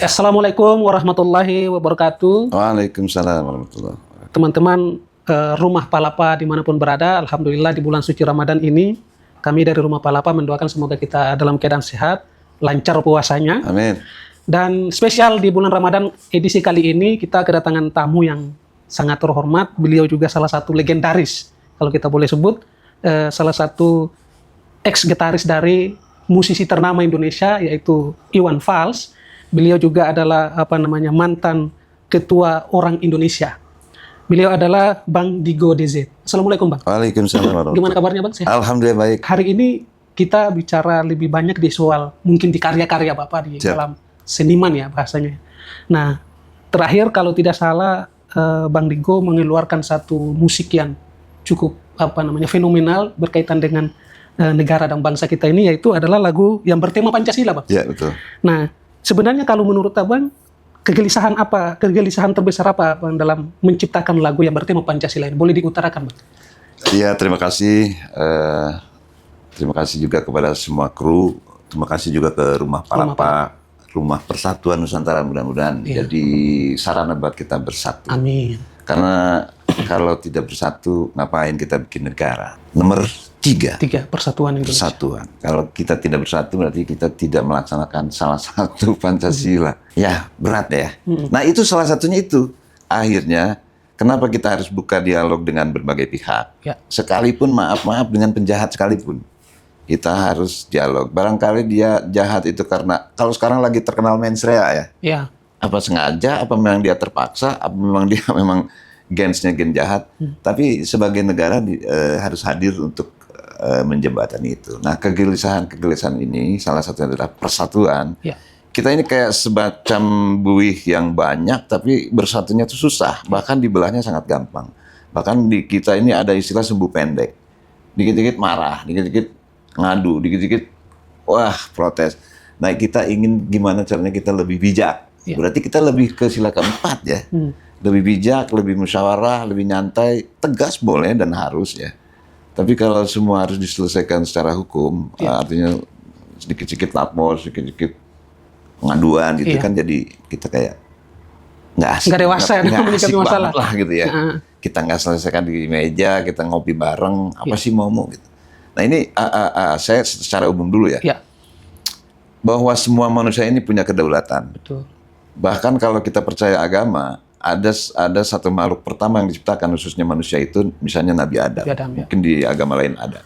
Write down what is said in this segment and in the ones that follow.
Assalamualaikum warahmatullahi wabarakatuh. Waalaikumsalam warahmatullahi wabarakatuh. Teman-teman Rumah Palapa dimanapun berada, Alhamdulillah di bulan suci Ramadan ini, kami dari Rumah Palapa mendoakan semoga kita dalam keadaan sehat, lancar puasanya. Amin. Dan spesial di bulan Ramadan edisi kali ini, kita kedatangan tamu yang sangat terhormat. Beliau juga salah satu legendaris, kalau kita boleh sebut, salah satu ex-gitaris dari musisi ternama Indonesia, yaitu Iwan Fals. Beliau juga adalah mantan ketua Orang Indonesia. Beliau adalah Bang Digo DZ. Assalamualaikum Bang. Waalaikumsalam warahmatullahi. Gimana kabarnya Bang? Sehat? Alhamdulillah baik. Hari ini kita bicara lebih banyak di soal mungkin di karya-karya Bapak di dalam seniman ya bahasanya. Nah, terakhir kalau tidak salah Bang Digo mengeluarkan satu musik yang cukup fenomenal berkaitan dengan negara dan bangsa kita ini, yaitu adalah lagu yang bertema Pancasila, Bang. Ya, betul. Nah, sebenarnya kalau menurut Abang, kegelisahan terbesar apa Bang dalam menciptakan lagu yang bertema Pancasila ini? Boleh diutarakan, Bang? Iya, terima kasih. Terima kasih juga kepada semua kru. Terima kasih juga ke Rumah Palapa, Rumah Persatuan Nusantara, mudah-mudahan jadi sarana buat kita bersatu. Amin. Karena kalau tidak bersatu, ngapain kita bikin negara? Nomor 3. Persatuan Indonesia. Persatuan. Kalau kita tidak bersatu, berarti kita tidak melaksanakan salah satu Pancasila. Ya, berat ya. Nah, itu salah satunya itu. Akhirnya, kenapa kita harus buka dialog dengan berbagai pihak? Ya. Sekalipun, maaf dengan penjahat sekalipun. Kita harus dialog. Barangkali dia jahat itu karena, kalau sekarang lagi terkenal mensrea ya. Ya. Apa sengaja, apa memang dia terpaksa, apa memang dia memang gensnya gen jahat. Tapi sebagai negara harus hadir untuk menjembatani itu. Nah, kegelisahan ini salah satunya adalah persatuan. Ya. Kita ini kayak semacam buih yang banyak, tapi bersatunya itu susah. Bahkan dibelahnya sangat gampang. Bahkan di kita ini ada istilah sumbu pendek. Dikit-dikit marah, dikit-dikit ngadu, dikit-dikit wah protes. Nah, kita ingin gimana caranya kita lebih bijak. Ya. Berarti kita lebih ke sila keempat ya. Lebih bijak, lebih musyawarah, lebih nyantai, tegas boleh dan harus ya. Tapi kalau semua harus diselesaikan secara hukum, artinya sedikit-sedikit lapor, sedikit-sedikit pengaduan gitu kan, jadi kita kayak nggak asik, nggak dewasa nggak asik masalah banget lah gitu ya. Kita nggak selesaikan di meja, kita ngopi bareng, apa sih mau gitu. Nah ini saya secara umum dulu ya, bahwa semua manusia ini punya kedaulatan. Betul. Bahkan kalau kita percaya agama, ada satu makhluk pertama yang diciptakan khususnya manusia itu, misalnya Nabi Adam. Mungkin di agama lain ada.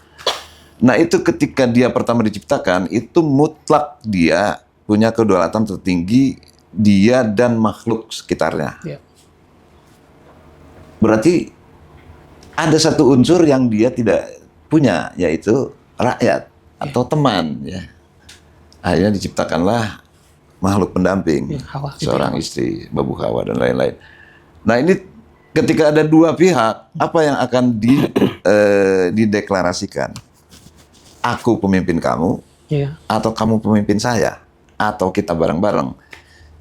Nah itu ketika dia pertama diciptakan, itu mutlak dia punya kedaulatan tertinggi, dia dan makhluk sekitarnya. Ya. Berarti ada satu unsur yang dia tidak punya, yaitu rakyat atau teman. Ya. Akhirnya diciptakanlah makhluk pendamping, Hawa, seorang istri, Babu Hawa dan lain-lain. Nah ini ketika ada dua pihak, apa yang akan dideklarasikan? Aku pemimpin kamu, atau kamu pemimpin saya, atau kita bareng-bareng.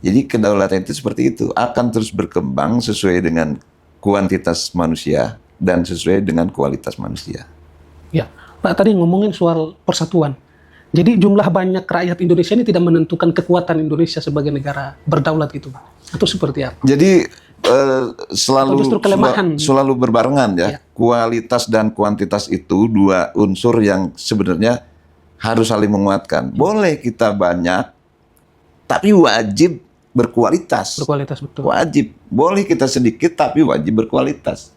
Jadi kedaulatan itu seperti itu, akan terus berkembang sesuai dengan kuantitas manusia dan sesuai dengan kualitas manusia. Ya, Pak tadi ngomongin soal persatuan. Jadi jumlah banyak rakyat Indonesia ini tidak menentukan kekuatan Indonesia sebagai negara berdaulat gitu, Pak. Atau seperti apa? Jadi selalu berbarengan ya. Kualitas dan kuantitas itu dua unsur yang sebenarnya harus saling menguatkan. Boleh kita banyak, tapi wajib berkualitas. Berkualitas, betul. Wajib. Boleh kita sedikit, tapi wajib berkualitas.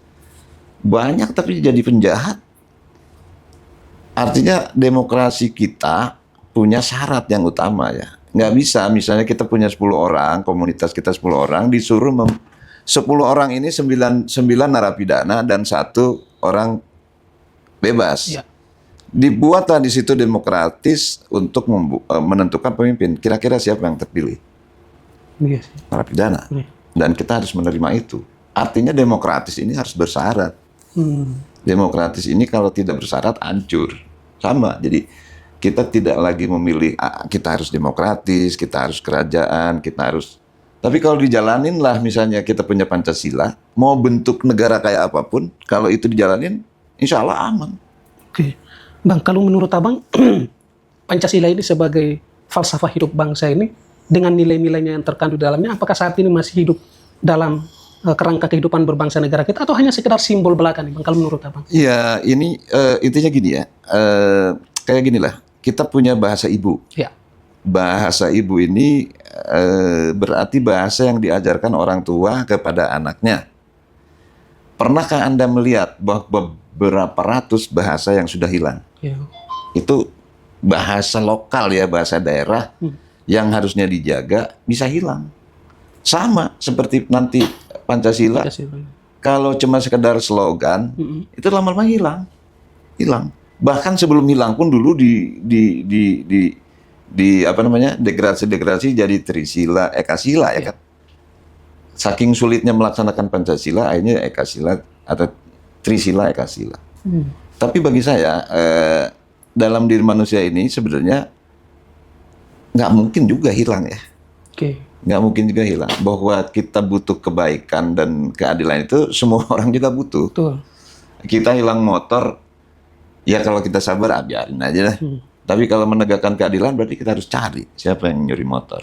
Banyak tapi jadi penjahat. Artinya demokrasi kita punya syarat yang utama ya. Nggak bisa misalnya kita punya 10 orang, komunitas kita 10 orang, disuruh 10 orang ini 9 narapidana dan 1 orang bebas. Ya. Dibuatlah di situ demokratis untuk menentukan pemimpin. Kira-kira siapa yang terpilih? Yes. Narapidana. Dan kita harus menerima itu. Artinya demokratis ini harus bersyarat. Demokratis ini kalau tidak bersyarat hancur. Sama, jadi kita tidak lagi memilih kita harus demokratis, kita harus kerajaan, kita harus. Tapi kalau dijalanin lah misalnya kita punya Pancasila, mau bentuk negara kayak apapun, kalau itu dijalanin, insya Allah aman. Oke, Bang, kalau menurut Abang Pancasila ini sebagai falsafah hidup bangsa ini dengan nilai-nilainya yang terkandung di dalamnya, apakah saat ini masih hidup dalam kerangka kehidupan berbangsa negara kita, atau hanya sekedar simbol belaka nih Bang, kalau menurut Abang? Iya, ini intinya gini ya, kayak gini lah, kita punya bahasa ibu. Ya. Bahasa ibu ini berarti bahasa yang diajarkan orang tua kepada anaknya. Pernahkah Anda melihat bahwa beberapa ratus bahasa yang sudah hilang? Ya. Itu bahasa lokal ya, bahasa daerah yang harusnya dijaga bisa hilang. Sama seperti nanti Pancasila, kalau cuma sekedar slogan, itu lama-lama hilang. Bahkan sebelum hilang pun dulu di apa namanya, degradasi jadi Trisila, Ekasila ya kan. Saking sulitnya melaksanakan Pancasila, akhirnya Ekasila atau Trisila, Ekasila. Tapi bagi saya dalam diri manusia ini sebenarnya nggak mungkin juga hilang ya. Nggak mungkin juga hilang. Bahwa kita butuh kebaikan dan keadilan itu semua orang juga butuh. Betul. Kita hilang motor, ya kalau kita sabar biarin aja lah. Tapi kalau menegakkan keadilan berarti kita harus cari siapa yang nyuri motor.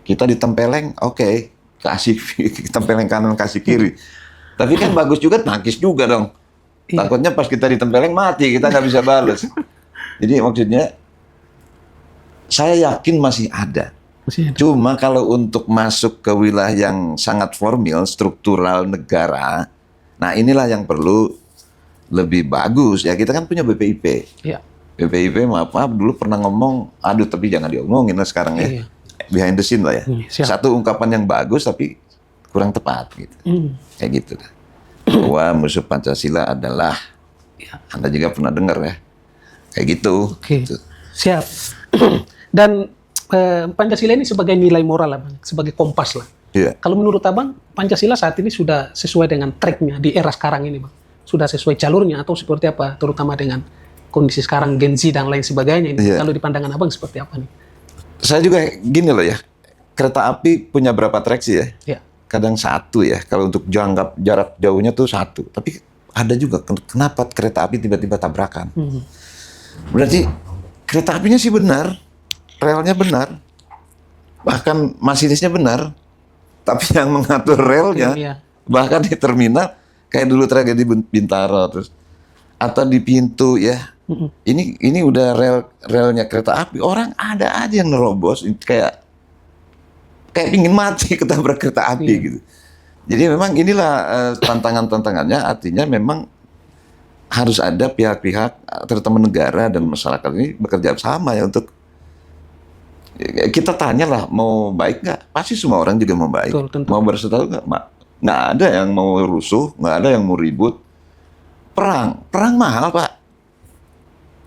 Kita ditempeleng, oke, kasih tempeleng kanan, kasih kiri. Tapi kan bagus juga, nangkis juga dong. Takutnya pas kita ditempeleng mati, kita nggak bisa balas. Jadi maksudnya, saya yakin masih ada. Cuma kalau untuk masuk ke wilayah yang sangat formal, struktural negara, nah inilah yang perlu lebih bagus. Ya kita kan punya BPIP. Ya. BPIP maaf dulu pernah ngomong, aduh tapi jangan diomongin lah sekarang ya. Behind the scene lah ya. Satu ungkapan yang bagus tapi kurang tepat gitu. Kayak gitu. Bahwa musuh Pancasila adalah, Anda juga pernah dengar ya. Kayak gitu. Gitu. Siap. Dan Pancasila ini sebagai nilai moral lah Bang, sebagai kompas lah. Kalau menurut Abang, Pancasila saat ini sudah sesuai dengan tracknya di era sekarang ini Bang? Sudah sesuai jalurnya atau seperti apa? Terutama dengan kondisi sekarang Gen Z dan lain sebagainya ini. Kalau di pandangan Abang seperti apa nih? Saya juga gini loh ya, kereta api punya berapa trek sih ya? Kadang satu ya, kalau untuk jarak jauhnya tuh satu. Tapi ada juga, kenapa kereta api tiba-tiba tabrakan? Berarti kereta apinya sih benar, relnya benar, bahkan masinisnya benar, tapi yang mengatur relnya, bahkan di terminal, kayak dulu tragedi Bintaro, terus atau di pintu ya, ini udah relnya kereta api, orang ada aja yang nerobos, kayak pingin mati ketabrak kereta api gitu. Jadi memang inilah tantangannya, artinya memang harus ada pihak-pihak, terutama negara dan masyarakat ini bekerja sama ya untuk kita tanya lah, mau baik nggak? Pasti semua orang juga mau baik. Betul, mau bersatu nggak ada yang mau rusuh, nggak ada yang mau ribut. Perang mahal Pak.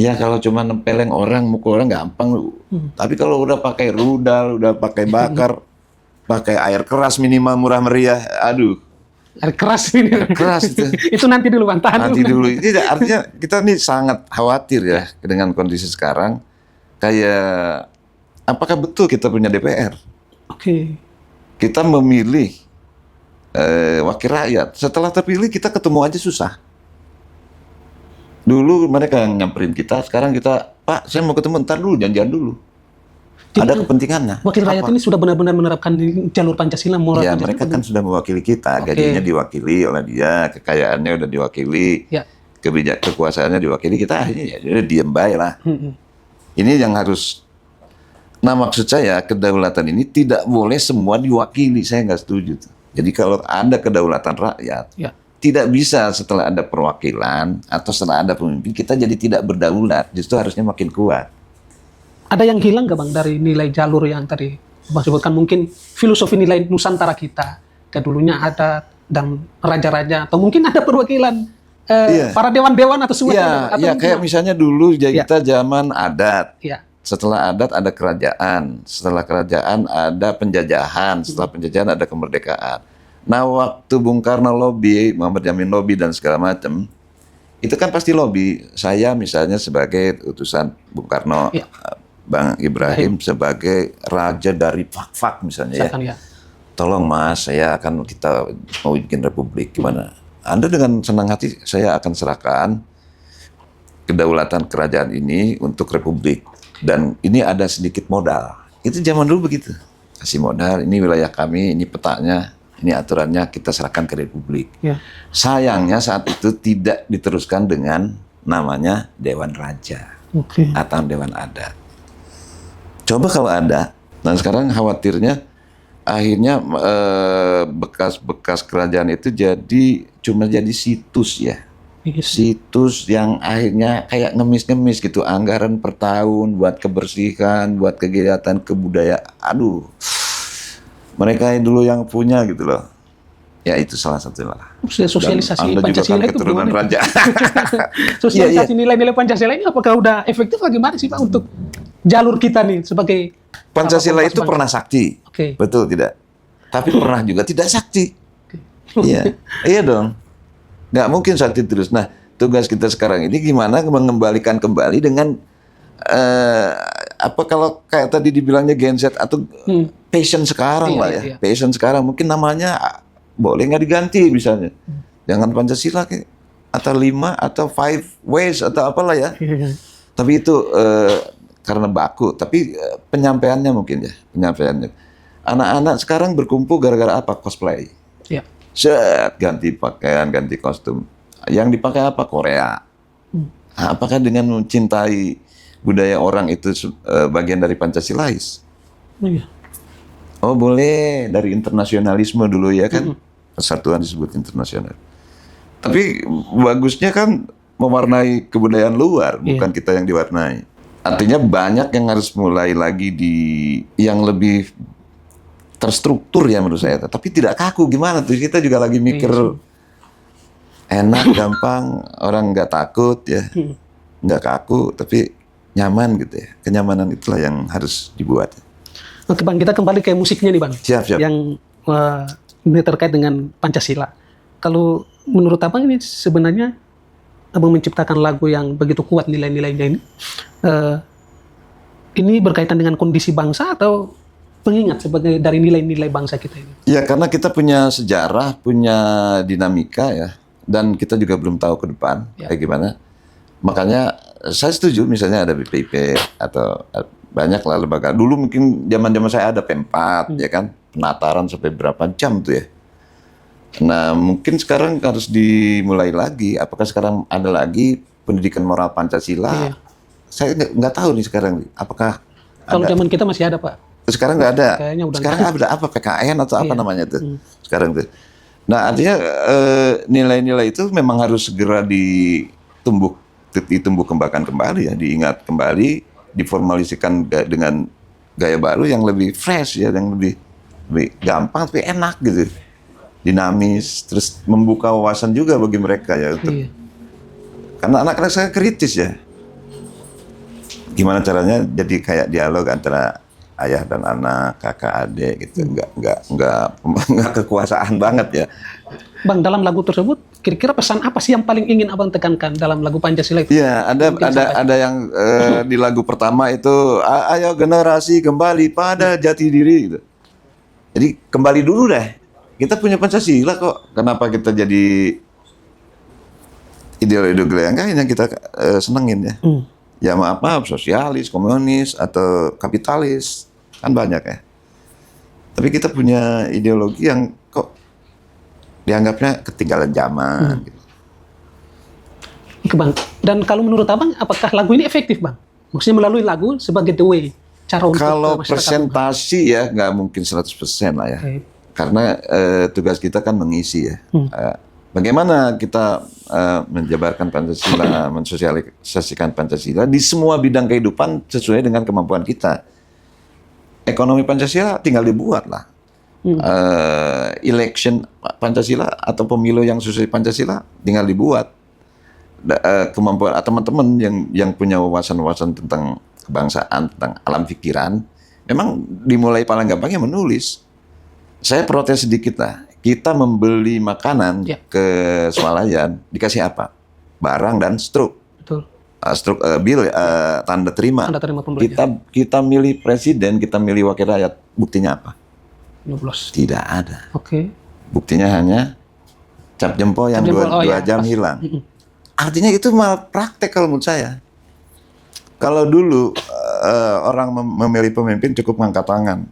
Ya kalau cuma nempeleng orang, mukul orang gampang. Tapi kalau udah pakai rudal, udah pakai bakar, pakai air keras minimal murah meriah, aduh. Air keras ini. Keras itu. Itu nanti dulu Bang, tahan nanti dulu. Tidak, artinya kita nih sangat khawatir ya dengan kondisi sekarang. Kayak apakah betul kita punya DPR? Kita memilih wakil rakyat. Setelah terpilih kita ketemu aja susah. Dulu mereka yang nyamperin kita, sekarang kita, Pak, saya mau ketemu, ntar dulu, janjian dulu. Jadi, ada kepentingannya. Wakil rakyat ini sudah benar-benar menerapkan jalur Pancasila, moral ya, Pancasila. Mereka kan sudah mewakili kita, gajinya diwakili oleh dia, kekayaannya udah diwakili, kekuasaannya diwakili, kita akhirnya ya diem baik lah. Ini yang harus. Nah maksud saya kedaulatan ini tidak boleh semua diwakili, saya nggak setuju. Jadi kalau ada kedaulatan rakyat, tidak bisa setelah ada perwakilan atau setelah ada pemimpin kita jadi tidak berdaulat, justru harusnya makin kuat. Ada yang hilang nggak Bang dari nilai jalur yang tadi Bang sebutkan, mungkin filosofi nilai Nusantara kita, kayak dulunya ada dan raja-raja atau mungkin ada perwakilan para dewan-dewan atau semacamnya. Iya, kayak misalnya dulu kita zaman adat. Setelah adat ada kerajaan, setelah kerajaan ada penjajahan, setelah penjajahan ada kemerdekaan. Nah, waktu Bung Karno lobby, Muhammad Yamin lobby dan segala macam, itu kan pasti lobby. Saya misalnya sebagai utusan Bung Karno, Bang Ibrahim sebagai raja dari Fak-Fak misalnya ya. Tolong Mas, kita mau bikin republik, gimana? Anda dengan senang hati saya akan serahkan kedaulatan kerajaan ini untuk republik. Dan ini ada sedikit modal. Itu zaman dulu begitu. kasih modal, ini wilayah kami, ini petanya, ini aturannya, kita serahkan ke Republik. Ya. Sayangnya saat itu tidak diteruskan dengan namanya Dewan Raja Oke. atau Dewan Adat. Coba kalau ada, dan sekarang khawatirnya akhirnya bekas-bekas kerajaan itu cuma jadi situs ya. Situs yang akhirnya kayak ngemis-ngemis gitu, anggaran per tahun buat kebersihan, buat kegiatan kebudayaan. Aduh, mereka dulu yang punya gitu loh. Ya itu salah satunya lah. Sosialisasi Dan Anda juga Pancasila kan itu keturunan gimana? raja. Sosialisasi nilai-nilai Pancasila ini apakah udah efektif atau gimana sih Pak untuk jalur kita nih sebagai Pancasila itu bangsa? pernah sakti, Oke. betul tidak? Tapi pernah juga tidak sakti. Iya, iya dong. Nggak mungkin sakti terus. Nah, tugas kita sekarang ini gimana mengembalikan kembali dengan apa kalau kayak tadi dibilangnya Gen Z atau passion sekarang Iya, lah ya. iya. Passion sekarang mungkin namanya boleh nggak diganti misalnya. Jangan Pancasila kayak atau 5 atau 5 ways atau apalah ya. Tapi itu karena baku, tapi penyampaiannya mungkin ya, penyampaiannya. Anak-anak sekarang berkumpul gara-gara apa? Cosplay. Ya. Set, ganti pakaian, ganti kostum. Yang dipakai apa? Korea. Nah, apakah dengan mencintai budaya orang itu bagian dari Pancasilais? Iya. Oh boleh, dari internasionalisme dulu ya kan. Persatuan disebut internasional. Tapi bagusnya kan mewarnai kebudayaan luar, bukan kita yang diwarnai. Artinya banyak yang harus mulai lagi yang lebih terstruktur ya menurut saya. Tapi tidak kaku, gimana tuh? Kita juga lagi mikir enak, gampang, orang nggak takut ya. Nggak kaku, tapi nyaman gitu ya. Kenyamanan itulah yang harus dibuat. Oke Bang, kita kembali ke musiknya nih Bang. Siap. Yang ini terkait dengan Pancasila. Kalau menurut Abang ini sebenarnya Abang menciptakan lagu yang begitu kuat nilai-nilainya ini berkaitan dengan kondisi bangsa atau pengingat sebagai dari nilai-nilai bangsa kita ini? Ya karena kita punya sejarah, punya dinamika ya, dan kita juga belum tahu ke depan kayak gimana. Makanya saya setuju misalnya ada BPIP atau banyak lah lembaga. Dulu mungkin zaman-zaman saya ada P4 ya kan, penataran sampai berapa jam tuh ya. Nah mungkin sekarang harus dimulai lagi. Apakah sekarang ada lagi pendidikan moral Pancasila? Iya. Saya nggak tahu nih sekarang. Apakah Kalau ada? zaman kita masih ada Pak. Sekarang nggak ada. Kayaknya udah Sekarang ada apa? PKN atau apa namanya tuh? Sekarang tuh. Nah artinya nilai-nilai itu memang harus segera ditumbuh kembangkan kembali ya, diingat kembali, diformalisikan dengan gaya baru yang lebih fresh ya, yang lebih gampang tapi enak gitu, dinamis, terus membuka wawasan juga bagi mereka ya. Karena anak-anak saya kritis ya. Gimana caranya jadi kayak dialog antara ayah dan anak, kakak adik gitu, nggak kekuasaan banget ya. Bang, dalam lagu tersebut kira-kira pesan apa sih yang paling ingin Abang tekankan dalam lagu Pancasila itu? Iya, ada yang di lagu pertama itu ayo generasi kembali pada jati diri gitu. Jadi kembali dulu deh. Kita punya Pancasila kok. Kenapa kita jadi ideologi yang kita senengin ya? Ya maaf, sosialis, komunis, atau kapitalis. Kan banyak ya. Tapi kita punya ideologi yang kok dianggapnya ketinggalan zaman. Gitu. Oke Bang, dan kalau menurut Abang, apakah lagu ini efektif Bang? Maksudnya melalui lagu sebagai the way, cara untuk kalau masyarakat. presentasi ya nggak mungkin 100% lah ya. Okay. Karena tugas kita kan mengisi ya. Bagaimana kita menjabarkan Pancasila, mensosialisasikan Pancasila di semua bidang kehidupan sesuai dengan kemampuan kita. Ekonomi Pancasila tinggal dibuat lah. Election Pancasila atau pemilu yang sesuai Pancasila tinggal dibuat. Kemampuan teman-teman yang punya wawasan-wawasan tentang kebangsaan, tentang alam pikiran, memang dimulai paling gampangnya menulis. Saya protes sedikit lah. Kita membeli makanan ke swalayan, dikasih apa? Barang dan struk. Betul. Struk bill, tanda terima. Tanda terima pembelian. Kita milih presiden, kita milih wakil rakyat. Buktinya apa? Nyoblos. Tidak ada. Oke. Buktinya hanya cap jempol yang 2 jam hilang. Artinya itu malah praktek kalau menurut saya. Kalau dulu orang memilih pemimpin cukup ngangkat tangan.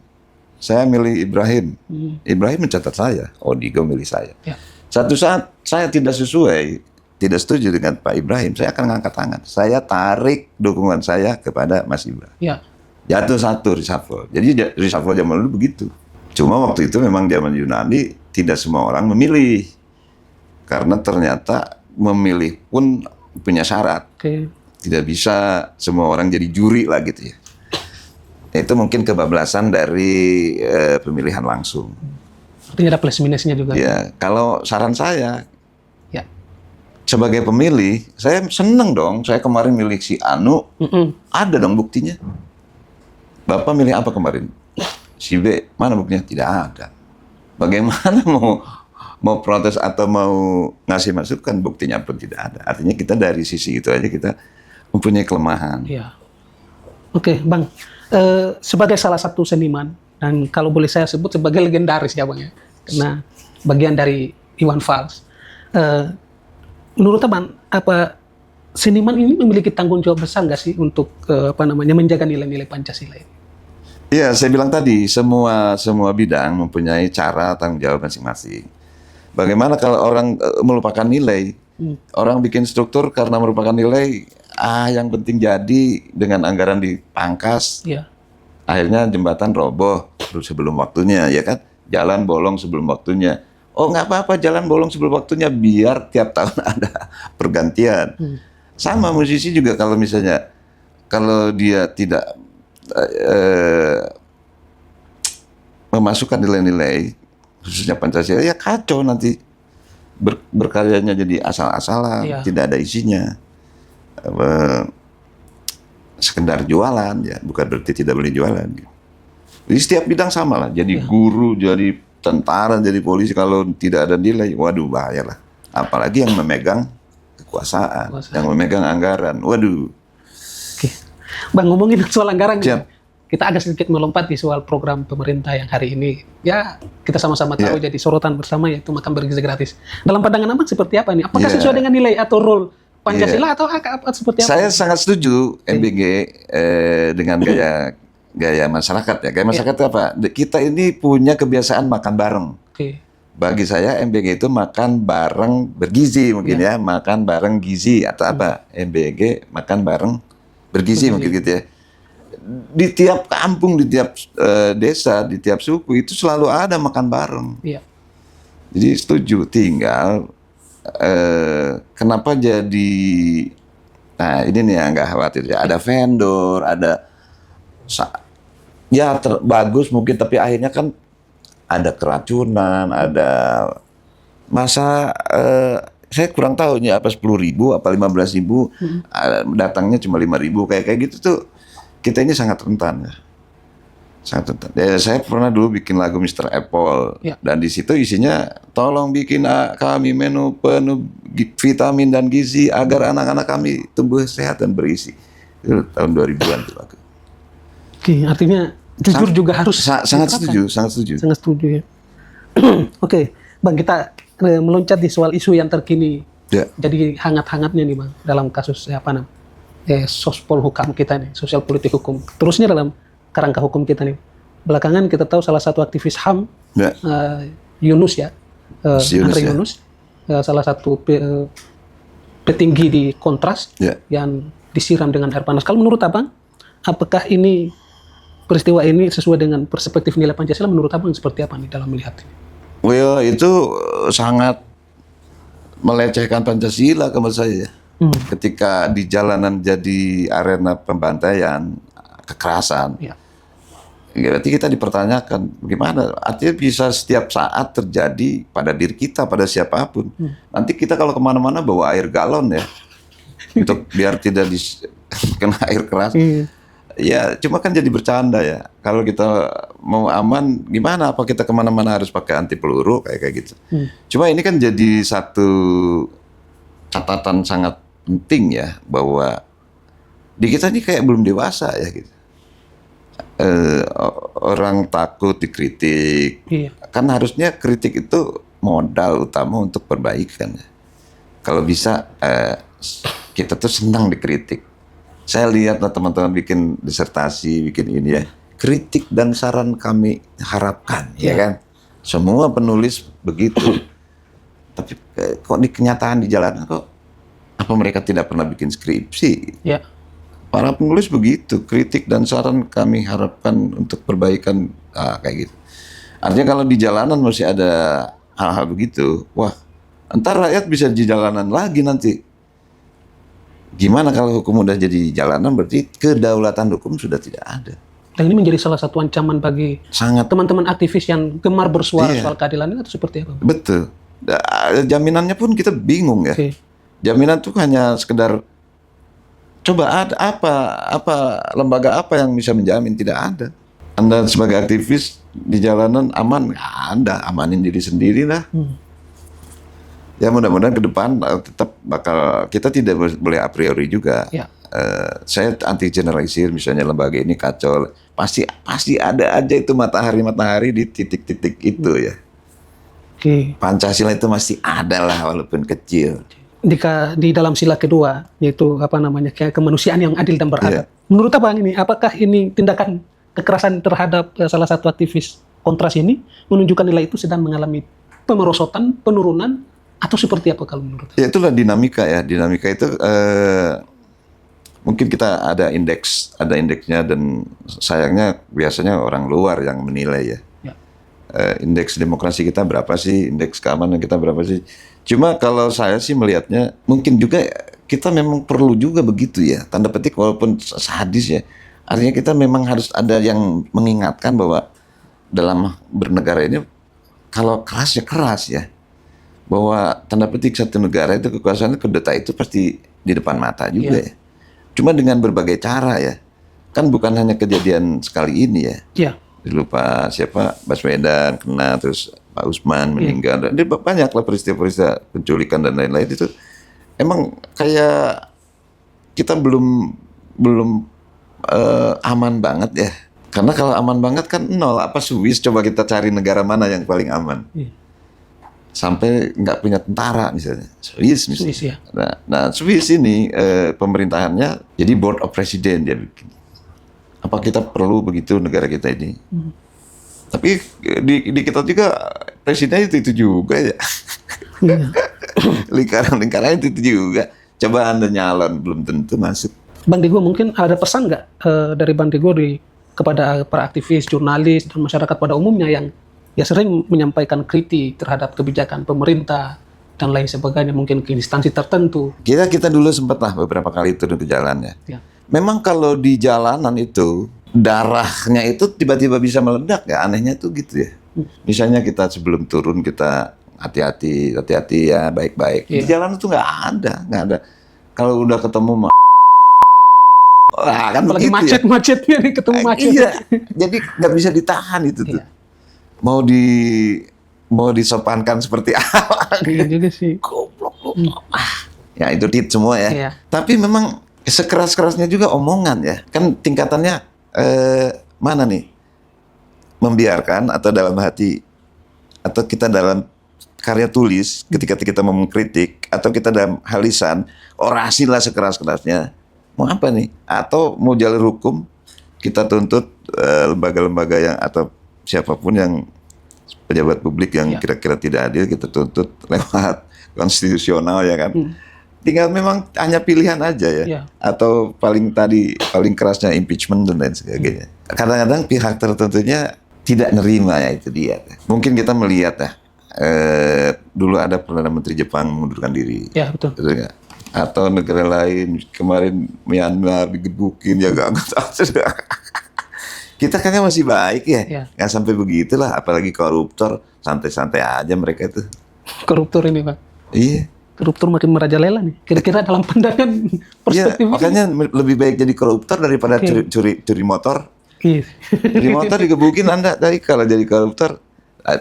saya milih Ibrahim. Ibrahim mencatat saya, Odigo milih saya. Ya. Satu saat saya tidak setuju dengan Pak Ibrahim, saya akan ngangkat tangan. Saya tarik dukungan saya kepada Mas Ibrahim. Ya. Jatuh satu reshuffle. Jadi reshuffle zaman dulu begitu. Cuma waktu itu memang zaman Yunani tidak semua orang memilih. Karena ternyata memilih pun punya syarat. Oke. Tidak bisa semua orang jadi juri lah gitu ya. Itu mungkin kebablasan dari pemilihan langsung. Artinya ada plus minusnya juga. Ya, kalau saran saya Ya. sebagai pemilih, saya seneng dong. Saya kemarin milih si Anu, ada dong buktinya. Bapak milih apa kemarin? Si B, mana buktinya? Tidak ada. Bagaimana mau protes atau mau ngasih masukan, buktinya pun tidak ada. Artinya kita dari sisi itu aja kita mempunyai kelemahan. Iya. Oke, Bang. Sebagai salah satu seniman, dan kalau boleh saya sebut sebagai legendaris ya Bang ya, karena bagian dari Iwan Fals. Menurut Abang, apa seniman ini memiliki tanggung jawab besar nggak sih untuk menjaga nilai-nilai Pancasila ini? Iya, saya bilang tadi semua bidang mempunyai cara tanggung jawab masing-masing. Bagaimana kalau orang melupakan nilai? Orang bikin struktur karena merupakan nilai, yang penting jadi dengan anggaran dipangkas. Iya. Akhirnya jembatan roboh sebelum waktunya, ya kan? Jalan bolong sebelum waktunya. Oh, nggak apa-apa jalan bolong sebelum waktunya, biar tiap tahun ada pergantian. Sama musisi juga kalau misalnya, kalau dia tidak memasukkan nilai-nilai, khususnya Pancasila, ya kacau nanti. Berkaryanya jadi asal-asalan, Iya. tidak ada isinya. Sekedar jualan, ya bukan berarti tidak boleh jualan. Jadi setiap bidang sama lah, jadi guru, jadi tentara, jadi polisi, kalau tidak ada nilai, waduh bahaya lah. Apalagi yang memegang kekuasaan, yang memegang anggaran, waduh. Oke. Bang, ngomongin soal anggaran, Siap. kita agak sedikit melompat di soal program pemerintah yang hari ini, ya kita sama-sama tahu jadi sorotan bersama, yaitu makan bergizi gratis. Dalam pandangan Abang seperti apa nih? Apakah sesuai dengan nilai atau role Pancasila atau seperti apa? Saya sangat setuju MBG dengan gaya masyarakat ya. Gaya masyarakat itu apa? Kita ini punya kebiasaan makan bareng. Oke. Bagi saya MBG itu makan bareng bergizi mungkin ya, makan bareng gizi atau apa? MBG makan bareng bergizi mungkin gitu ya. Di tiap kampung, di tiap desa, di tiap suku itu selalu ada makan bareng. Iya. Jadi setuju, tinggal kenapa jadi, nah ini nih yang nggak khawatir ya, ada vendor, ada bagus mungkin, tapi akhirnya kan ada keracunan, ada masa saya kurang tahu nih apa 10.000 apa 15.000 datangnya cuma 5.000 kayak gitu tuh, kita ini sangat rentan ya. Sangat rentan. Saya pernah dulu bikin lagu Mr. Apple dan di situ isinya tolong bikin kami menu penuh vitamin dan gizi agar anak-anak kami tumbuh sehat dan berisi. Itu tahun 2000-an tuh lagu. Oke, artinya jujur juga harus sangat setuju. Sangat setuju ya. Oke, Bang, kita meloncat di soal isu yang terkini. Ya. Jadi hangat-hangatnya nih Bang dalam kasus sospol hukum kita nih, sosial politik hukum. Terusnya dalam kerangka hukum kita nih. Belakangan kita tahu salah satu aktivis HAM, Yunus ya, Andre Yunus, salah satu petinggi di Kontras yang disiram dengan air panas. Kalau menurut Abang, apakah ini peristiwa ini sesuai dengan perspektif nilai Pancasila? Menurut Abang seperti apa nih dalam melihat ini? Well, itu sangat melecehkan Pancasila menurut saya ya. Ketika di jalanan jadi arena pembantaian, kekerasan, berarti kita dipertanyakan bagaimana, artinya bisa setiap saat terjadi pada diri kita, pada siapapun. Nanti kita kalau kemana-mana bawa air galon ya, untuk biar tidak kena air keras. Ya cuma kan jadi bercanda ya, kalau kita mau aman gimana, apa kita kemana-mana harus pakai anti peluru kayak gitu. Cuma ini kan jadi satu catatan sangat penting ya, bahwa di kita ini kayak belum dewasa ya gitu. Orang takut dikritik. Kan harusnya kritik itu modal utama untuk perbaikan. Kalau bisa kita tuh senang dikritik. Saya lihat teman-teman bikin disertasi, bikin ini ya. kritik dan saran kami harapkan, ya kan? Semua penulis begitu. Tapi kok di kenyataan di jalanan kok apa mereka tidak pernah bikin skripsi? Ya. Para penulis begitu, kritik dan saran kami harapkan untuk perbaikan, kayak gitu. Artinya kalau di jalanan masih ada hal-hal begitu, wah, entar rakyat bisa di jalanan lagi nanti. Gimana kalau hukum udah jadi jalanan, berarti kedaulatan hukum sudah tidak ada. Dan ini menjadi salah satu ancaman bagi Sangat. teman-teman aktivis yang gemar bersuara Iya. soal keadilan ini atau seperti apa? Betul. Jaminannya pun kita bingung ya. Oke. Jaminan tuh hanya sekedar coba ada apa lembaga apa yang bisa menjamin, tidak ada. Anda sebagai aktivis di jalanan aman, nggak ada, amanin diri sendiri lah. Ya mudah-mudahan ke depan tetap bakal, kita tidak boleh a priori juga. Ya. Saya anti generalisir, misalnya lembaga ini kacau, pasti ada aja itu matahari di titik-titik itu ya. Oke. Pancasila itu masih ada lah walaupun kecil. Di dalam sila kedua, yaitu apa namanya, kemanusiaan yang adil dan beradab. Menurut Abang ini, apakah ini tindakan kekerasan terhadap salah satu aktivis kontras ini menunjukkan nilai itu sedang mengalami pemerosotan, penurunan, atau seperti apa kalau menurut? Ya itulah dinamika ya. Dinamika itu mungkin kita ada indeksnya, dan sayangnya biasanya orang luar yang menilai ya. Indeks demokrasi kita berapa sih, indeks keamanan kita berapa sih. Cuma kalau saya sih melihatnya mungkin juga kita memang perlu juga begitu ya, tanda petik walaupun sadis ya. Artinya kita memang harus ada yang mengingatkan bahwa dalam bernegara ini kalau keras ya keras ya. Bahwa tanda petik satu negara itu kekuasaan kudeta itu pasti di depan mata juga ya. Cuma dengan berbagai cara ya. Kan bukan hanya kejadian sekali ini ya. Iya. Lupa siapa, Baswedan kena, terus Pak Usman meninggal, dan banyak lah peristiwa-peristiwa penculikan dan lain-lain itu. Emang kayak kita belum aman banget ya. Karena kalau aman banget kan nol. Apa Swiss, coba kita cari negara mana yang paling aman. Sampai nggak punya tentara misalnya, Swiss misalnya. Swiss, ya. Nah Swiss ini pemerintahannya jadi board of president dia bikin. Apa kita perlu begitu negara kita ini? Tapi di kita juga presidennya itu juga ya. Lingkaran itu juga. Coba Anda nyalon belum tentu masuk. Bang Diego, mungkin ada pesan nggak dari Bang Diego kepada para aktivis, jurnalis, dan masyarakat pada umumnya yang ya sering menyampaikan kritik terhadap kebijakan pemerintah dan lain sebagainya, mungkin ke instansi tertentu. Kita dulu sempat lah beberapa kali turun ke jalan ya. Memang kalau di jalanan itu darahnya itu tiba-tiba bisa meledak ya, anehnya tuh gitu ya. Misalnya kita sebelum turun kita hati-hati ya, baik-baik. Di jalan itu nggak ada. Kalau udah ketemu wah, kan Apalagi begitu macetnya nih, ketemu macet. Iya, jadi nggak bisa ditahan itu tuh. Mau disopankan seperti apa? Iya juga sih. Goblok. Ya itu tit semua ya. Iya. Tapi memang sekeras-kerasnya juga omongan ya. Kan tingkatannya mana nih? Membiarkan atau dalam hati, atau kita dalam karya tulis ketika kita mau mengkritik, atau kita dalam hal lisan, orasi lah sekeras-kerasnya. Mau apa nih? Atau mau jalur hukum, kita tuntut lembaga-lembaga yang atau siapapun yang pejabat publik yang kira-kira tidak adil, kita tuntut lewat konstitusional ya kan. Tinggal memang hanya pilihan aja ya. Atau paling kerasnya impeachment dan lain sebagainya. Kadang-kadang pihak tertentunya tidak nerima ya, itu dia. Mungkin kita melihat ya, dulu ada Perdana Menteri Jepang mengundurkan diri. Ya, betul. Betul nggak? Atau negara lain, kemarin Myanmar digebukin ya gak tahu. Kita kayaknya masih baik ya. Nggak sampai begitulah, apalagi koruptor, santai-santai aja mereka itu. Koruptor ini, Pak. Iya. Koruptor makin merajalela nih. Kira-kira dalam pandangan perspektif makanya lebih baik jadi koruptor daripada curi motor. Curi motor digebukin Anda. Tadi kalau jadi koruptor,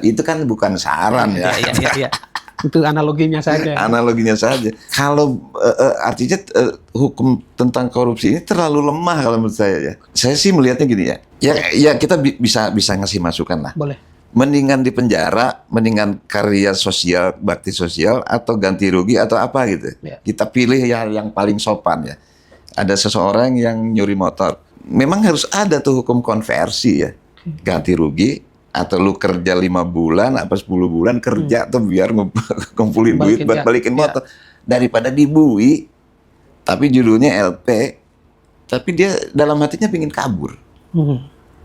itu kan bukan saran ya. Iya. Itu analoginya saja. Analoginya saja. Kalau artinya hukum tentang korupsi ini terlalu lemah kalau menurut saya ya. Saya sih melihatnya gini ya. Ya kita bisa ngasih masukan lah. Boleh. Mendingan di penjara, mendingan karya sosial, bakti sosial, atau ganti rugi atau apa gitu. Kita pilih yang paling sopan ya. Ada seseorang yang nyuri motor, memang harus ada tuh hukum konversi ya. Ganti rugi, atau lu kerja 5 bulan apa 10 bulan kerja tuh biar ngumpulin duit buat balikin motor. Daripada dibui, tapi judulnya LP, tapi dia dalam hatinya pengen kabur.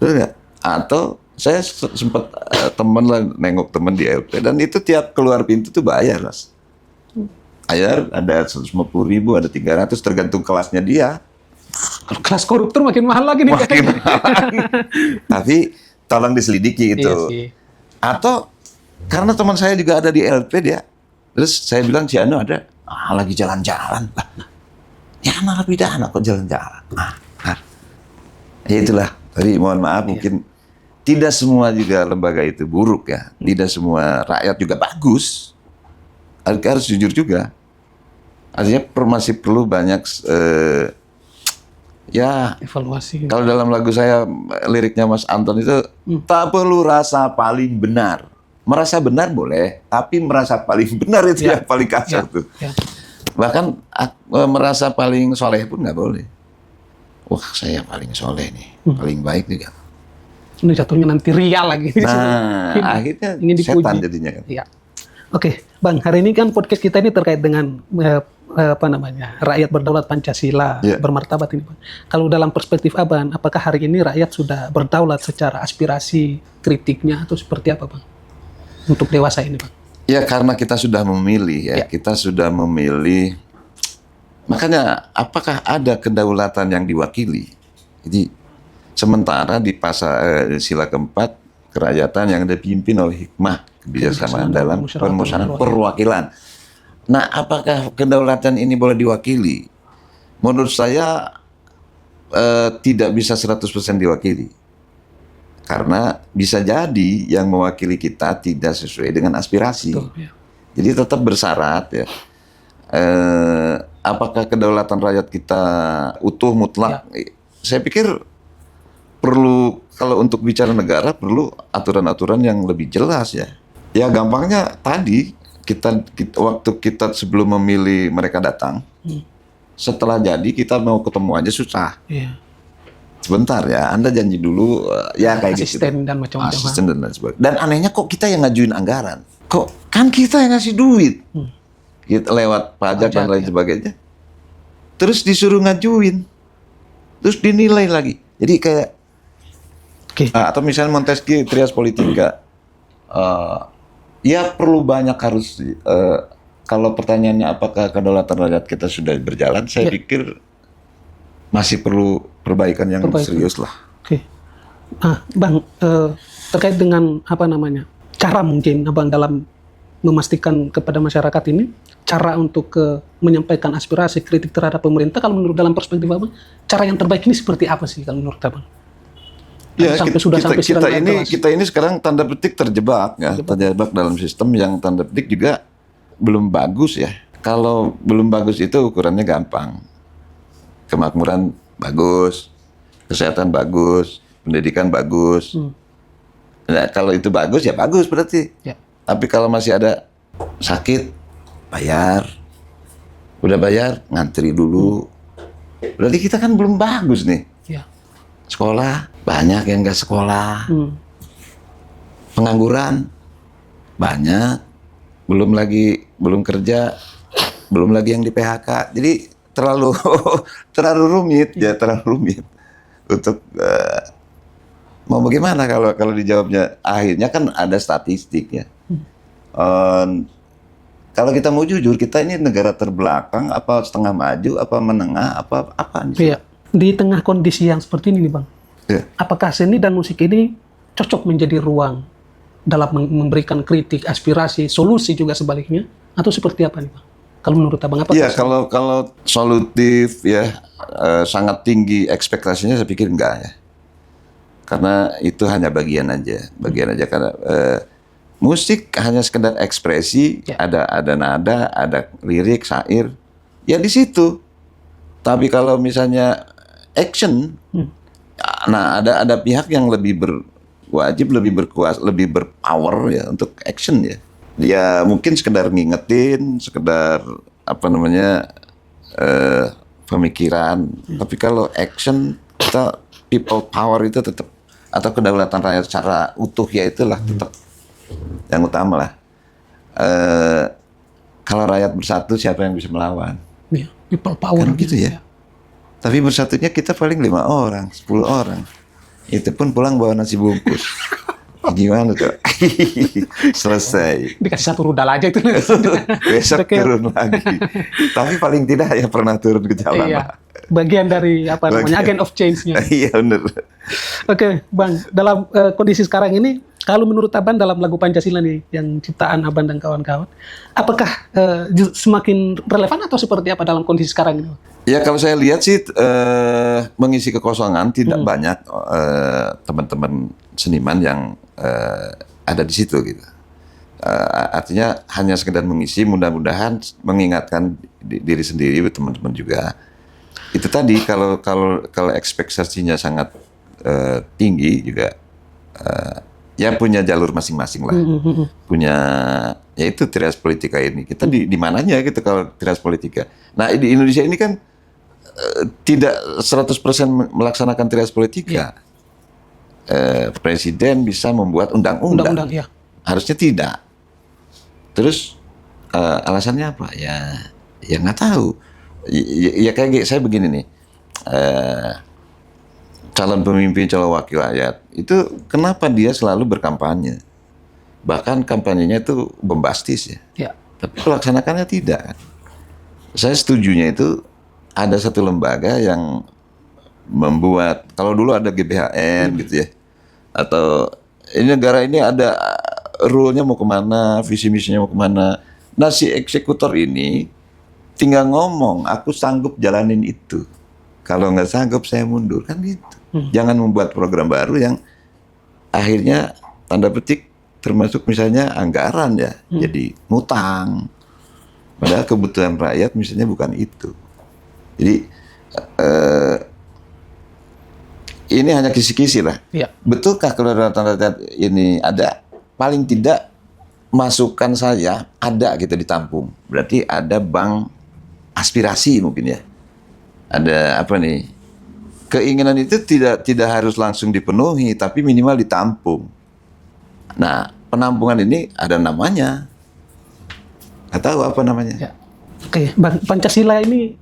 Betul nggak? Atau saya sempat temen lah, nengok temen di LP, dan itu tiap keluar pintu tuh bayar, Mas. Bayar, ada 150.000, ada 300, tergantung kelasnya dia. Kalau kelas koruptor makin mahal lagi nih. Makin mahal. Tapi tolong diselidiki itu. Iya sih. Atau karena teman saya juga ada di LP dia, terus saya bilang, si Anu ada, lagi jalan-jalan. Ya narapidana kok jalan-jalan. Ya itulah. Tadi mohon maaf, mungkin tidak semua juga lembaga itu buruk ya. Tidak semua rakyat juga bagus. Harus jujur juga. Artinya masih perlu banyak ya Evaluasi. Kalau dalam lagu saya, liriknya Mas Anton itu, tak perlu rasa paling benar. Merasa benar boleh, tapi merasa paling benar itu yang paling kasar tuh. Bahkan merasa paling soleh pun nggak boleh. Wah, saya paling soleh nih, paling baik juga. Ini jatuhnya nanti ria lagi. Nah, akhirnya ingin dipuji. setan jadinya kan. Ya. Oke, Bang, hari ini kan podcast kita ini terkait dengan rakyat berdaulat Pancasila, bermartabat ini, Bang. Kalau dalam perspektif Abang, apakah hari ini rakyat sudah berdaulat secara aspirasi kritiknya atau seperti apa, Bang? Untuk dewasa ini, Bang. Ya, karena kita sudah memilih ya, kita sudah memilih. Makanya apakah ada kedaulatan yang diwakili? Jadi sementara di sila keempat, kerakyatan yang dipimpin oleh hikmah kebijaksanaan dalam permusyawaratan perwakilan. Nah, apakah kedaulatan ini boleh diwakili? Menurut saya tidak bisa 100% diwakili. Karena bisa jadi yang mewakili kita tidak sesuai dengan aspirasi. Betul, ya. Jadi tetap bersyarat ya. Apakah kedaulatan rakyat kita utuh mutlak? Ya. Saya pikir perlu, kalau untuk bicara negara, perlu aturan-aturan yang lebih jelas ya. Ya gampangnya tadi waktu kita sebelum memilih mereka datang, setelah jadi kita mau ketemu aja susah. Iya. Sebentar ya, Anda janji dulu ya kayak gitu. Asisten dan macam-macam. Asisten dan lain sebagainya. Dan anehnya kok kita yang ngajuin anggaran? Kok kan kita yang ngasih duit? Kita lewat pajak dan lain sebagainya. Terus disuruh ngajuin. Terus dinilai lagi. Jadi kayak atau misalnya Montesquieu Trias Politica. Ya perlu banyak harus kalau pertanyaannya apakah kedaulatan rakyat kita sudah berjalan, saya pikir masih perlu perbaikan yang serius lah. Oke. Bang, terkait dengan cara mungkin Abang dalam memastikan kepada masyarakat ini, cara untuk menyampaikan aspirasi kritik terhadap pemerintah, kalau menurut dalam perspektif Abang, cara yang terbaik ini seperti apa sih kalau menurut Abang? Ya, kita ini sekarang tanda petik terjebak ya, terjebak dalam sistem yang tanda petik juga belum bagus ya. Kalau belum bagus itu ukurannya gampang. Kemakmuran bagus, kesehatan bagus, pendidikan bagus. Nah, kalau itu bagus ya bagus berarti. Ya. Tapi kalau masih ada sakit, bayar. Udah bayar, ngantri dulu. Berarti kita kan belum bagus nih. Ya. Sekolah, banyak yang nggak sekolah. Pengangguran, banyak. Belum kerja, belum lagi yang di PHK. Jadi terlalu rumit ya, terlalu rumit untuk mau bagaimana kalau dijawabnya. Akhirnya kan ada statistik ya. Kalau kita mau jujur, kita ini negara terbelakang, apa setengah maju, apa menengah, apa iya. Di tengah kondisi yang seperti ini nih Bang, apakah seni dan musik ini cocok menjadi ruang dalam memberikan kritik, aspirasi, solusi juga sebaliknya, atau seperti apa nih Bang? Kalau menurut Abang apa? Iya, kalau solutif ya sangat tinggi ekspektasinya, saya pikir enggak ya. Karena itu hanya bagian aja karena musik hanya sekedar ekspresi, ada nada, ada lirik, syair, ya di situ. Tapi kalau misalnya action, nah ada pihak yang lebih wajib, lebih berkuasa, lebih berpower ya untuk action ya. Dia mungkin sekedar ngingetin, sekedar pemikiran. Tapi kalau action, kita people power itu tetap, atau kedaulatan rakyat secara utuh ya itulah tetap yang utama lah. Kalau rakyat bersatu siapa yang bisa melawan? Iya, people power Kan gitu ya. Tapi bersatunya kita paling 5 orang, 10 orang. Itu pun pulang bawa nasi bungkus. Gimana tuh? Selesai. Dikasih satu rudal aja itu. Besok turun lagi. Tapi paling tidak ya pernah turun ke jalan Iya. lah. Bagian dari apa namanya agent of change-nya. Iya benar. Oke, Bang. Dalam kondisi sekarang ini, kalau menurut Abang dalam lagu Pancasila nih, yang ciptaan Abang dan kawan-kawan, apakah semakin relevan atau seperti apa dalam kondisi sekarang ini? Ya kalau saya lihat sih mengisi kekosongan tidak banyak teman-teman seniman yang ada di situ gitu. Artinya hanya sekedar mengisi, mudah-mudahan mengingatkan diri sendiri, teman-teman juga. Itu tadi kalau ekspektasinya sangat tinggi juga, ya punya jalur masing-masing lah. Punya, ya itu trias politika ini. Kita di mananya gitu kalau trias politika. Nah di Indonesia ini kan tidak 100% melaksanakan trias politika. Presiden bisa membuat undang-undang. Ya. Harusnya tidak. Terus alasannya apa? Ya nggak tahu. Ya kayak saya begini nih. Calon pemimpin, calon wakil rakyat itu kenapa dia selalu berkampanye? Bahkan kampanyenya itu bombastis ya. Ya. Tapi pelaksanakannya tidak. Saya setujunya itu ada satu lembaga yang membuat, kalau dulu ada GBHN gitu ya, atau ini negara ini ada rule-nya mau kemana, visi misinya mau kemana. Nah si eksekutor ini tinggal ngomong, aku sanggup jalanin itu. Kalau nggak sanggup saya mundur, kan gitu. Jangan membuat program baru yang akhirnya tanda petik termasuk misalnya anggaran ya, jadi ngutang. Padahal kebutuhan rakyat misalnya bukan itu. Jadi ini hanya kisi-kisi lah. Ya. Betulkah kedaulatan rakyat ini ada? Paling tidak masukan saya ada gitu ditampung. Berarti ada bank aspirasi mungkin ya. Ada apa nih? Keinginan itu tidak harus langsung dipenuhi, tapi minimal ditampung. Nah, penampungan ini ada namanya. Nggak tahu apa namanya. Ya. Oke, Bang, Pancasila ini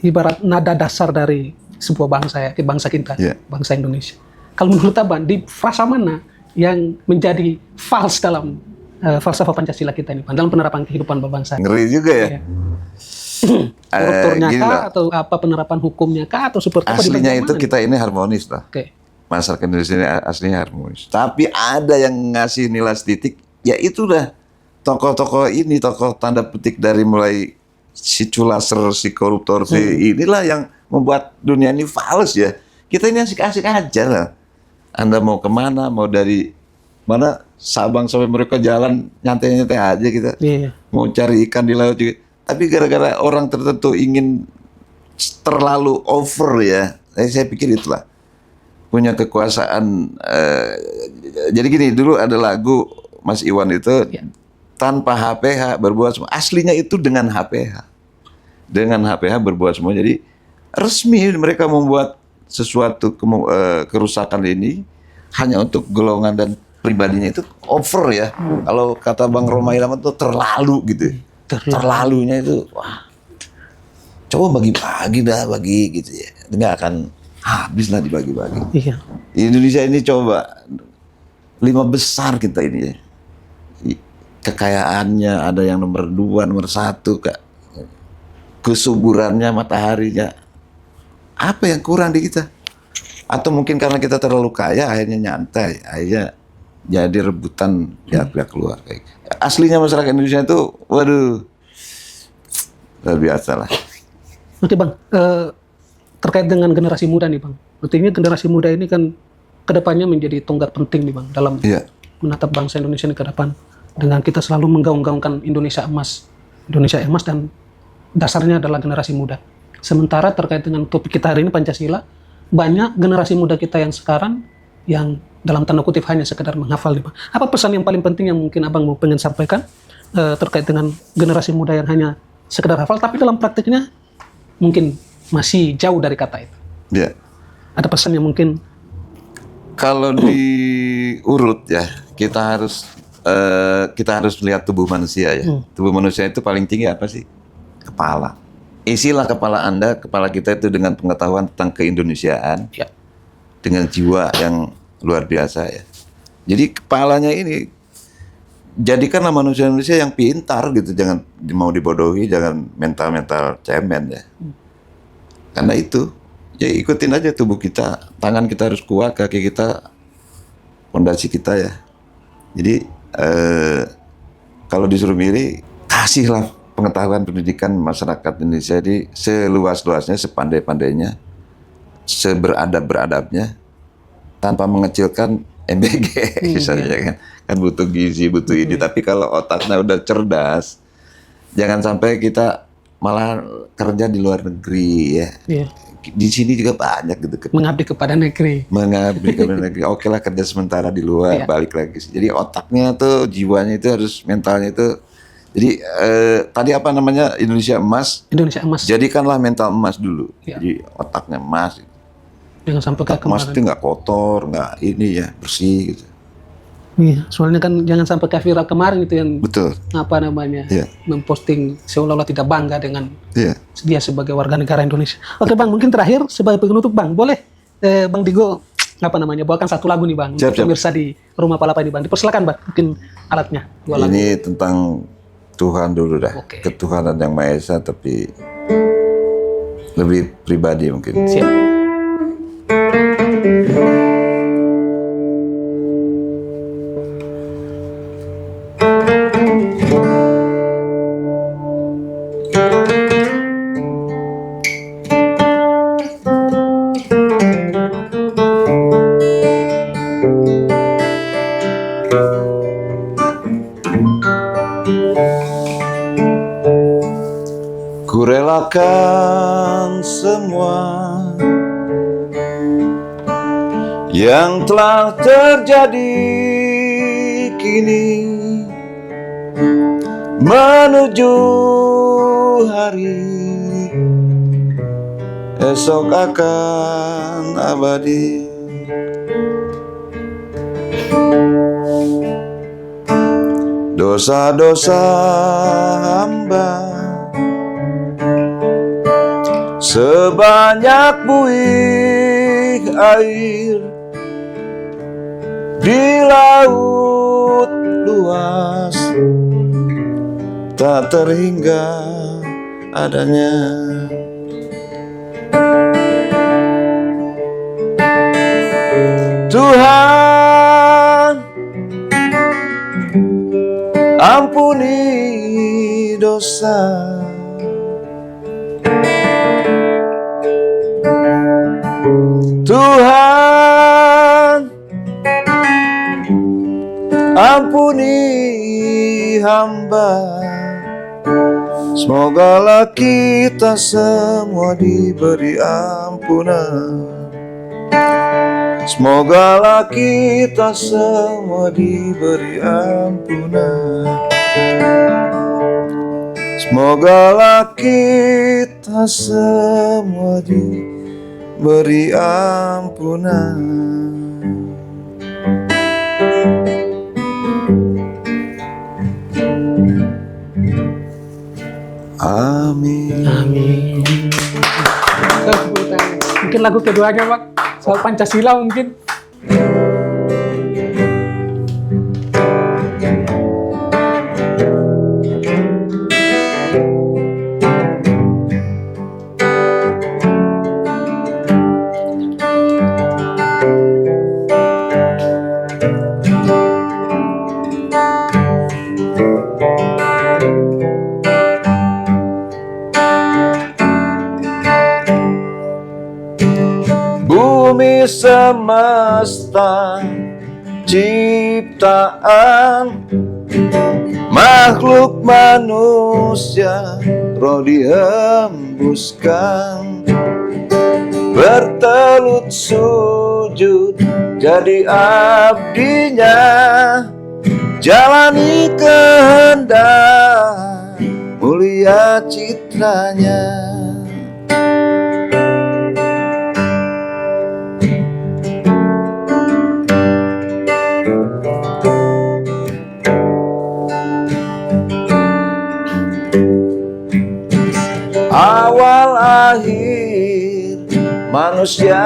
ibarat nada dasar dari sebuah bangsa ya, bangsa kita, bangsa Indonesia. Kalau menurut Abang, di frasa mana yang menjadi false dalam falsafah Pancasila kita ini, Bang, dalam penerapan kehidupan berbangsa? Ngeri juga ya. Strukturnya kah, atau apa penerapan hukumnya kah, atau seperti apa? Aslinya itu kita ini harmonis lah. Oke. Masyarakat Indonesia ini aslinya harmonis. Tapi ada yang ngasih nilai titik, ya itulah tokoh-tokoh ini, tokoh tanda petik dari mulai si culaser, si koruptor, si inilah yang membuat dunia ini fals ya. Kita ini asik-asik aja lah. Anda mau kemana, mau dari mana, Sabang sampai mereka jalan nyantai-nyantai aja kita. Iya. Mau cari ikan di laut juga. Tapi gara-gara orang tertentu ingin terlalu over ya, saya pikir itulah. Punya kekuasaan. Jadi gini, dulu ada lagu Mas Iwan itu, tanpa HPH berbuat semua. Aslinya itu dengan HPH. Dengan HPH berbuat semua. Jadi resmi mereka membuat sesuatu kerusakan ini hanya untuk golongan dan pribadinya itu over ya. Kalau kata Bang Roma Irama itu terlalu gitu. Terlalunya itu, wah. Coba bagi-bagi gitu ya. Nggak akan habis lah dibagi-bagi. Iya. Indonesia ini coba 5 besar kita ini ya. Kekayaannya ada yang nomor 2, nomor 1, kesuburannya, mataharinya. Apa yang kurang di kita? Atau mungkin karena kita terlalu kaya akhirnya nyantai, akhirnya jadi rebutan pihak-pihak luar. Aslinya masyarakat Indonesia itu, waduh, luar biasa lah. Oke Bang, terkait dengan generasi muda nih Bang. Artinya generasi muda ini kan kedepannya menjadi tonggak penting nih Bang dalam menatap bangsa Indonesia ini ke depan. Dengan kita selalu menggaung-gaungkan Indonesia emas dan dasarnya adalah generasi muda. Sementara terkait dengan topik kita hari ini Pancasila, banyak generasi muda kita yang sekarang yang dalam tanda kutip hanya sekedar menghafal nih Bang. Apa pesan yang paling penting yang mungkin Abang mau pengen sampaikan terkait dengan generasi muda yang hanya sekedar hafal, tapi dalam praktiknya mungkin masih jauh dari kata itu? Ya, Ada pesan yang mungkin Kalau diurut ya, kita harus lihat tubuh manusia ya. Tubuh manusia itu paling tinggi apa sih? Kepala. Isilah kepala Anda, kepala kita itu dengan pengetahuan tentang keindonesiaan, ya, dengan jiwa yang luar biasa ya. Jadi kepalanya ini jadikanlah manusia-manusia yang pintar gitu, jangan mau dibodohi, jangan mental-mental cemen ya. Karena itu ya ikutin aja tubuh kita, tangan kita harus kuat, kaki kita, fondasi kita ya. Jadi kalau disuruh milih, kasihlah pengetahuan pendidikan masyarakat Indonesia di seluas-luasnya, sepandai-pandainya, seberadab-beradabnya, tanpa mengecilkan MBG misalnya kan butuh gizi, butuh ini. Tapi kalau otaknya udah cerdas, jangan sampai kita malah kerja di luar negeri ya. Iya. Di sini juga banyak gitu. Mengabdi kepada negeri. Mengabdi kepada negeri. Oke lah kerja sementara di luar, balik lagi. Jadi otaknya tuh, jiwanya itu harus, mentalnya itu. Jadi tadi apa namanya, Indonesia emas. Indonesia emas. Jadikanlah mental emas dulu. Ya. Jadi otaknya emas. Jangan sampai kayak Emas kemarin. itu nggak kotor, nggak ini ya, bersih gitu. Iya, soalnya kan jangan sampai kayak viral kemarin itu yang Betul. apa namanya, Iya. memposting seolah-olah tidak bangga dengan Iya. dia sebagai warga negara Indonesia. Oke Bang, mungkin terakhir sebagai penutup Bang, boleh Bang Digo apa namanya, bawakan satu lagu nih Bang, Siap, untuk pemirsa di Rumah Palapa ini Bang. Dipersilakan Bang, mungkin alatnya. Dua lagu. Ini tentang Tuhan dulu dah. Oke. Ketuhanan yang Maha Esa, tapi lebih pribadi mungkin. Siap. Kurelakan semua yang telah terjadi kini, menuju hari esok akan abadi. Dosa-dosa hamba sebanyak buih air di laut luas, tak terhingga adanya. Tuhan, ampuni dosa. Tuhan, ampuni hamba. Semogalah kita semua diberi ampunan. Semogalah kita semua diberi ampunan. Semogalah kita semua diberi ampunan. Amin. Amin. Mungkin lagu keduanya Bang, soal Pancasila mungkin. Bumi semesta ciptaan makhluk manusia, roh dihembuskan, bertelut sujud jadi abdinya, jalani kehendak mulia citranya. awal akhir manusia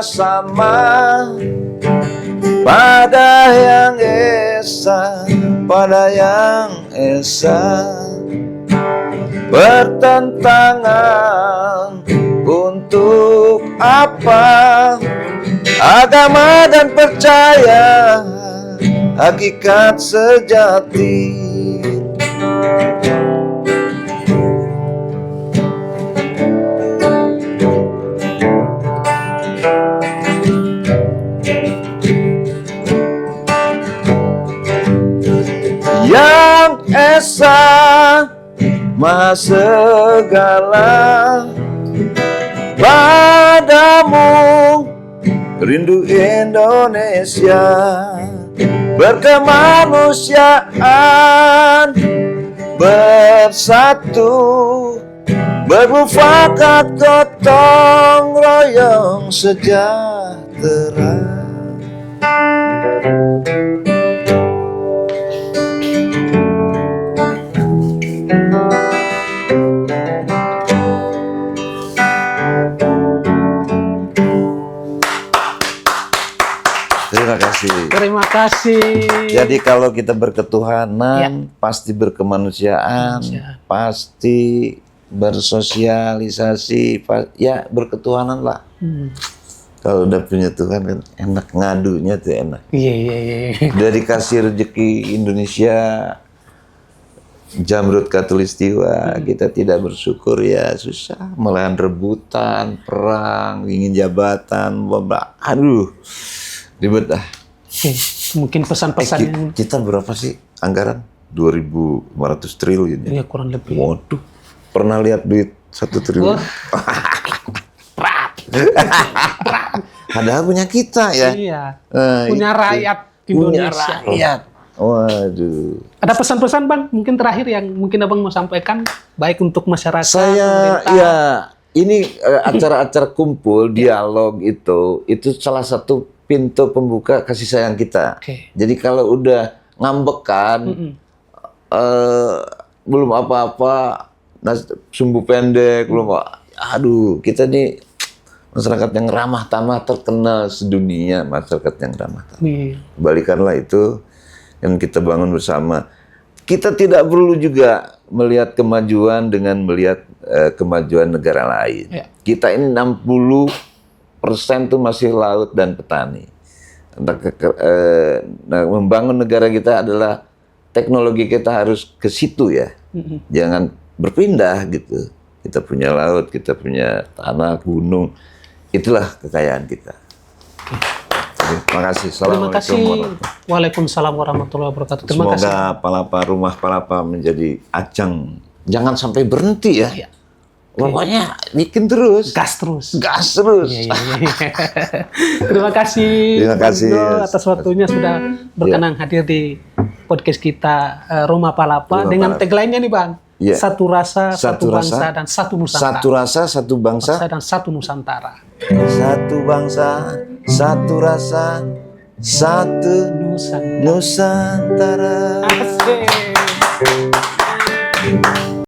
sama, pada yang esa, pada yang esa, bertentangan untuk apa? Agama dan percaya hakikat sejati. Yang esa maha segala, padamu rindu Indonesia, berkemanusiaan, bersatu, bermufakat, gotong royong sejahtera. Terima kasih. Terima kasih. Jadi kalau kita berketuhanan, pasti berkemanusiaan, pasti bersosialisasi, ya berketuhanan lah. Kalau udah punya Tuhan kan enak, ngadunya tuh enak. Iya. Dari kasih rezeki Indonesia, Jamrud Katulistiwa, kita tidak bersyukur ya susah. Malahan rebutan, perang, ingin jabatan, aduh. Ribet dah. Mungkin pesan-pesan yang kita berapa sih anggaran? 2.500 triliun ya? Iya, kurang lebih. Waduh, pernah lihat duit 1 triliun? Padahal punya kita ya. Iya. Punya rakyat Indonesia. Punya rakyat. Waduh. Ada pesan-pesan Bang, mungkin terakhir yang mungkin Abang mau sampaikan, baik untuk masyarakat, Saya pemerintah. ya ini acara-acara kumpul dialog itu salah satu pintu pembuka kasih sayang kita. Jadi kalau udah ngambekan, belum apa-apa, sumbu pendek, belum, aduh, kita nih masyarakat yang ramah tamah terkenal sedunia, masyarakat yang ramah tamah. Balikanlah itu yang kita bangun bersama. Kita tidak perlu juga melihat kemajuan dengan melihat kemajuan negara lain. Kita ini 60% tuh masih laut dan petani. Nah, membangun negara kita adalah teknologi kita harus ke situ ya. Jangan berpindah gitu. Kita punya laut, kita punya tanah, gunung. Itulah kekayaan kita. Terima kasih. Terima kasih. Waalaikumsalam warahmatullahi wabarakatuh. Terima kasih. Semoga Palapa, rumah Palapa menjadi ajang. Jangan sampai berhenti ya. Pokoknya bikin terus. Gas terus. Gas terus. Terima kasih. Terima kasih atas waktunya sudah berkenan hadir di podcast kita Rumah Palapa dengan tagline-nya nih Bang. Satu rasa, satu bangsa, dan satu Nusantara. Satu rasa, satu bangsa, dan satu Nusantara. Satu bangsa, satu rasa, satu Nusantara. Asik.